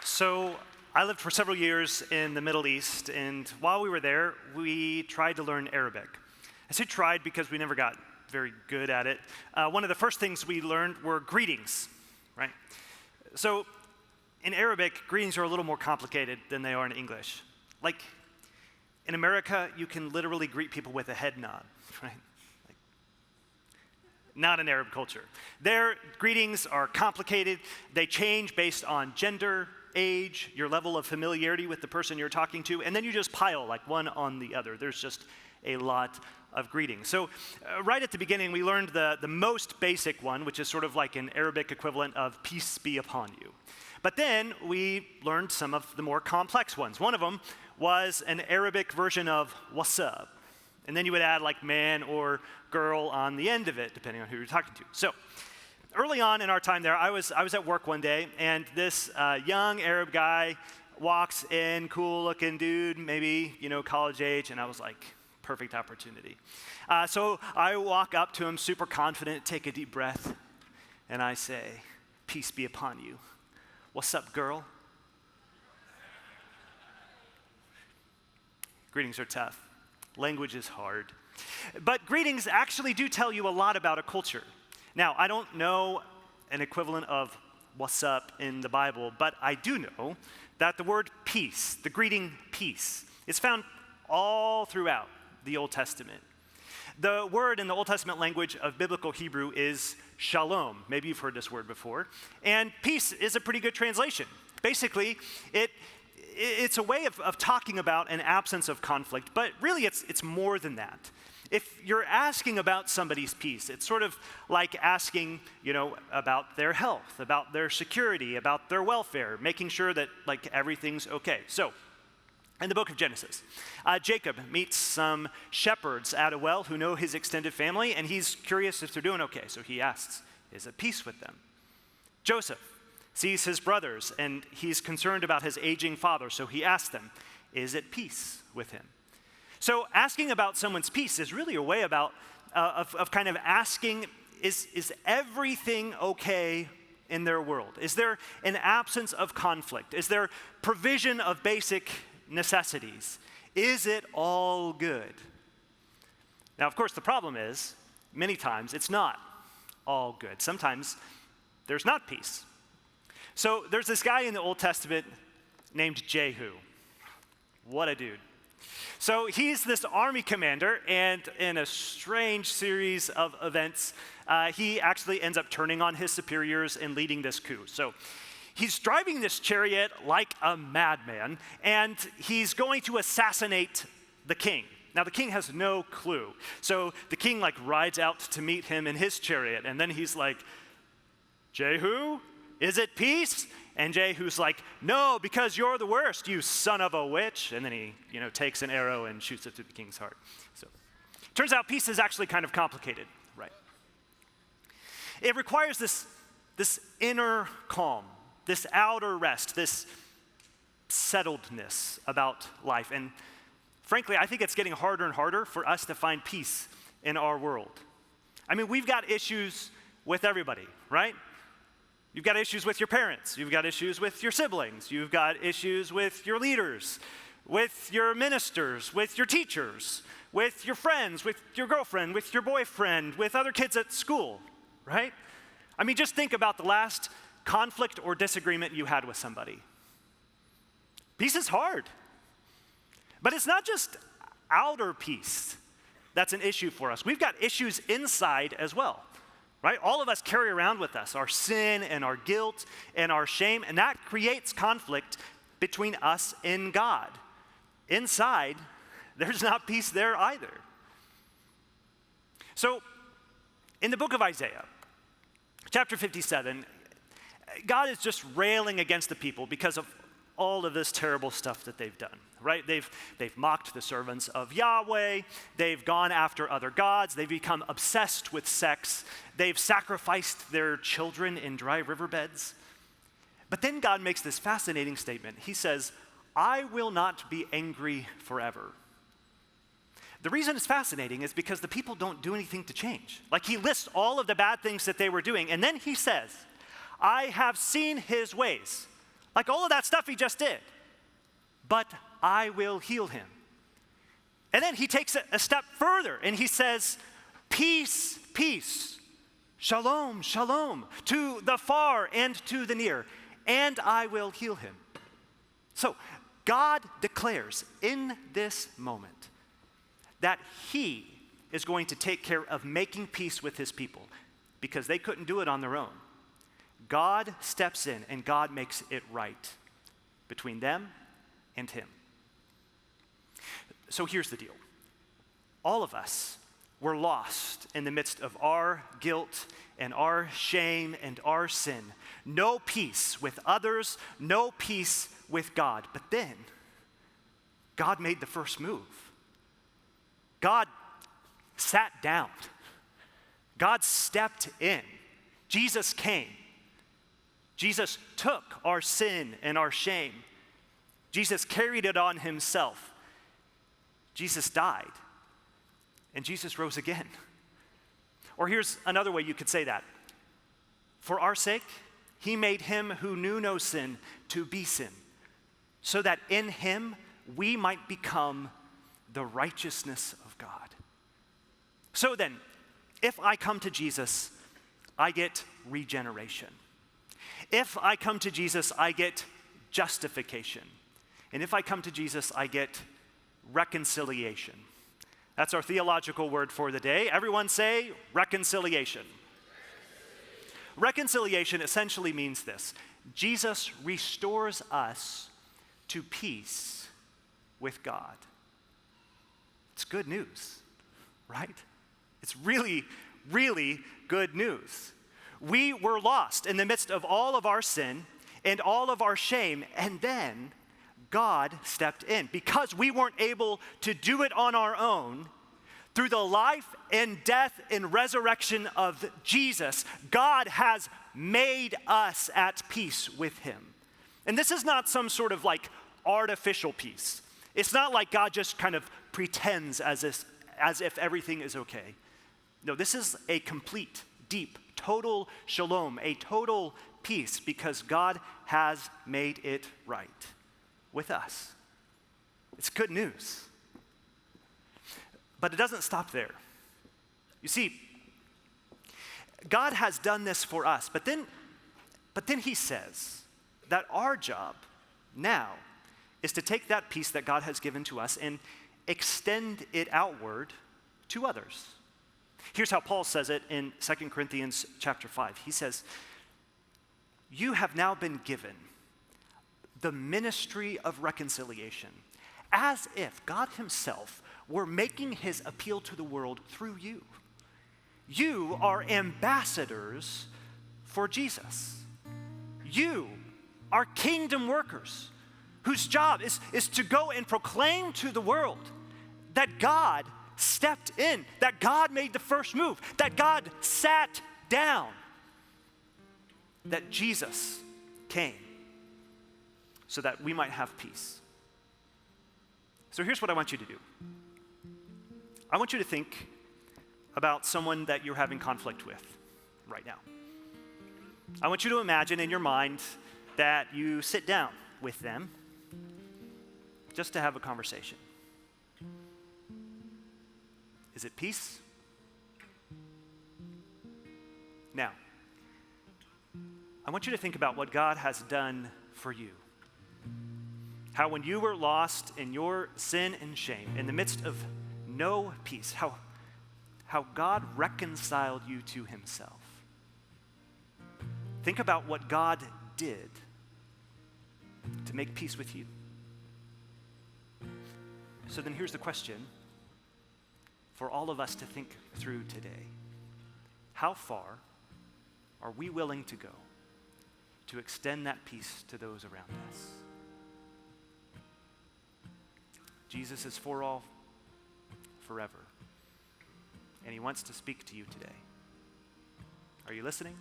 So I lived for several years in the Middle East, and while we were there, we tried to learn Arabic. I say tried because we never got very good at it. One of the first things we learned were greetings, right? So in Arabic, greetings are a little more complicated than they are in English. Like in America, you can literally greet people with a head nod, right? Not in Arab culture. Their greetings are complicated. They change based on gender, age, your level of familiarity with the person you're talking to, and then you just pile like one on the other. There's just a lot of greetings. So right at the beginning, we learned the most basic one, which is sort of like an Arabic equivalent of peace be upon you. But then we learned some of the more complex ones. One of them was an Arabic version of what's up. And then you would add like man or girl on the end of it, depending on who you're talking to. So early on in our time there, I was at work one day, and this young Arab guy walks in, cool-looking dude, maybe, college age, and I was like, perfect opportunity. So I walk up to him, super confident, take a deep breath, and I say, peace be upon you. What's up, girl? Greetings are tough. Language is hard. But greetings actually do tell you a lot about a culture. Now, I don't know an equivalent of what's up in the Bible, but I do know that the word peace, the greeting peace, is found all throughout the Old Testament. The word in the Old Testament language of biblical Hebrew is shalom. Maybe you've heard this word before. And peace is a pretty good translation. Basically, it's a way of talking about an absence of conflict, but really it's more than that. If you're asking about somebody's peace, it's sort of like asking, about their health, about their security, about their welfare, making sure that everything's okay. So, in the book of Genesis, Jacob meets some shepherds at a well who know his extended family, and he's curious if they're doing okay. So he asks, is it peace with them? Joseph sees his brothers, and he's concerned about his aging father, so he asks them, is it peace with him? So asking about someone's peace is really a way of kind of asking, is everything okay in their world? Is there an absence of conflict? Is there provision of basic necessities? Is it all good? Now, of course, the problem is, many times, it's not all good. Sometimes there's not peace. So there's this guy in the Old Testament named Jehu. What a dude. So he's this army commander, and in a strange series of events, he actually ends up turning on his superiors and leading this coup. So he's driving this chariot like a madman, and he's going to assassinate the king. Now, the king has no clue. So the king rides out to meet him in his chariot, and then he's like, Jehu, is it peace? And Jehu's like, no, because you're the worst, you son of a witch. And then he, takes an arrow and shoots it through the king's heart. So turns out peace is actually kind of complicated, right? It requires this inner calm, this outer rest, this settledness about life. And frankly, I think it's getting harder and harder for us to find peace in our world. I mean, we've got issues with everybody, right? You've got issues with your parents. You've got issues with your siblings. You've got issues with your leaders, with your ministers, with your teachers, with your friends, with your girlfriend, with your boyfriend, with other kids at school, right? I mean, just think about the last conflict or disagreement you had with somebody. Peace is hard. But it's not just outer peace that's an issue for us. We've got issues inside as well. Right? All of us carry around with us our sin and our guilt and our shame, and that creates conflict between us and God. Inside, there's not peace there either. So, in the book of Isaiah, chapter 57, God is just railing against the people because of all of this terrible stuff that they've done, right? They've mocked the servants of Yahweh. They've gone after other gods. They've become obsessed with sex. They've sacrificed their children in dry riverbeds. But then God makes this fascinating statement. He says, I will not be angry forever. The reason it's fascinating is because the people don't do anything to change. He lists all of the bad things that they were doing, and then he says, I have seen his ways. Like all of that stuff he just did. But I will heal him. And then he takes it a step further and he says, peace, peace, shalom, shalom, to the far and to the near, and I will heal him. So God declares in this moment that he is going to take care of making peace with his people because they couldn't do it on their own. God steps in and God makes it right between them and him. So here's the deal. All of us were lost in the midst of our guilt and our shame and our sin. No peace with others, no peace with God. But then, God made the first move. God sat down. God stepped in. Jesus came. Jesus took our sin and our shame. Jesus carried it on himself. Jesus died. And Jesus rose again. Or here's another way you could say that. For our sake, he made him who knew no sin to be sin, so that in him we might become the righteousness of God. So then, if I come to Jesus, I get regeneration. If I come to Jesus, I get justification. And if I come to Jesus, I get reconciliation. That's our theological word for the day. Everyone say reconciliation. Reconciliation essentially means this. Jesus restores us to peace with God. It's good news, right? It's really, really good news. We were lost in the midst of all of our sin and all of our shame, and then God stepped in. Because we weren't able to do it on our own, through the life and death and resurrection of Jesus, God has made us at peace with him. And this is not some sort of like artificial peace. It's not like God just kind of pretends as if everything is okay. No, this is a complete, deep, total shalom, a total peace, because God has made it right with us. It's good news. But it doesn't stop there. You see, God has done this for us, but then he says that our job now is to take that peace that God has given to us and extend it outward to others. Here's how Paul says it in 2 Corinthians chapter 5. He says, you have now been given the ministry of reconciliation, as if God himself were making his appeal to the world through you. You are ambassadors for Jesus. You are kingdom workers whose job is to go and proclaim to the world that God stepped in, that God made the first move, that God sat down, that Jesus came so that we might have peace. So here's what I want you to do. I want you to think about someone that you're having conflict with right now. I want you to imagine in your mind that you sit down with them just to have a conversation. Is it peace? Now, I want you to think about what God has done for you. How when you were lost in your sin and shame, in the midst of no peace, how God reconciled you to himself. Think about what God did to make peace with you. So then here's the question for all of us to think through today. How far are we willing to go to extend that peace to those around us? Jesus is for all, forever. And he wants to speak to you today. Are you listening?